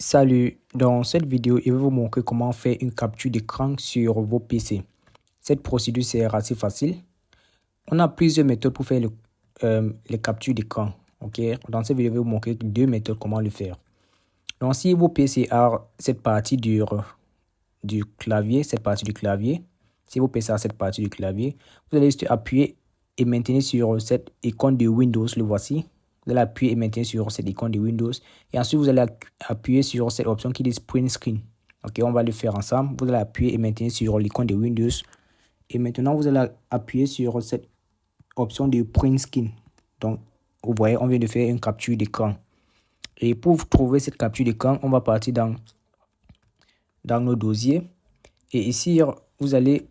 Salut, dans cette vidéo, je vais vous montrer comment faire une capture d'écran sur vos PC. Cette procédure, c'est assez facile. On a plusieurs méthodes pour faire les captures d'écran. Ok, dans cette vidéo, je vais vous montrer deux méthodes comment le faire. Donc, si vos PC a cette partie du clavier, si vos PC a cette partie du clavier, vous allez juste appuyer et maintenir sur cette icône de Windows, le voici. Vous allez appuyer et maintenir sur cette icône de Windows. Et ensuite, vous allez appuyer sur cette option qui dit Print Screen. Ok, on va le faire ensemble. Vous allez appuyer et maintenir sur l'icône de Windows. Et maintenant, vous allez appuyer sur cette option de Print Screen. Donc, vous voyez, on vient de faire une capture d'écran. Et pour trouver cette capture d'écran, on va partir dans nos dossiers. Et ici, vous allez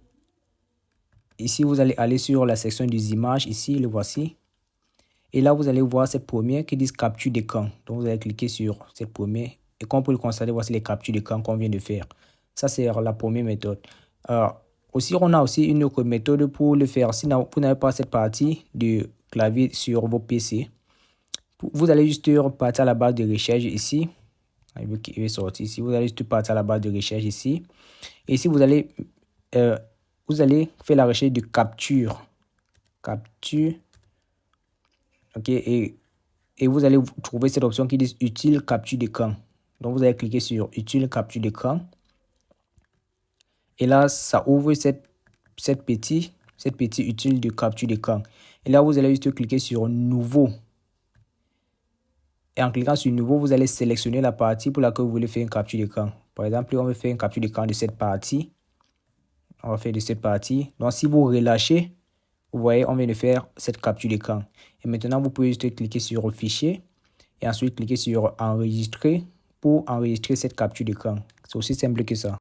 aller sur la section des images. Ici, le voici. Et là, vous allez voir cette première qui dit capture d'écran. Donc, vous allez cliquer sur cette première. Et comme vous pouvez le constater, voici les captures d'écran qu'on vient de faire. Ça, c'est la première méthode. Aussi, on a aussi une autre méthode pour le faire. Si vous n'avez pas cette partie du clavier sur vos PC, vous allez juste partir à la barre de recherche ici. Il va sortir ici. Vous allez juste partir à la barre de recherche ici. Et ici, vous allez faire la recherche de capture. Capture. Ok, et vous allez trouver cette option qui dit utile capture d'écran. Donc vous allez cliquer sur utile capture d'écran. Et là, ça ouvre cette petite utile de capture d'écran. Et là, vous allez juste cliquer sur nouveau. Et en cliquant sur nouveau, vous allez sélectionner la partie pour laquelle vous voulez faire une capture d'écran. Par exemple, on veut faire une capture d'écran de cette partie. On va faire de cette partie. Donc si vous relâchez, vous voyez, on vient de faire cette capture d'écran. Et maintenant, vous pouvez juste cliquer sur fichier et ensuite cliquer sur enregistrer pour enregistrer cette capture d'écran. C'est aussi simple que ça.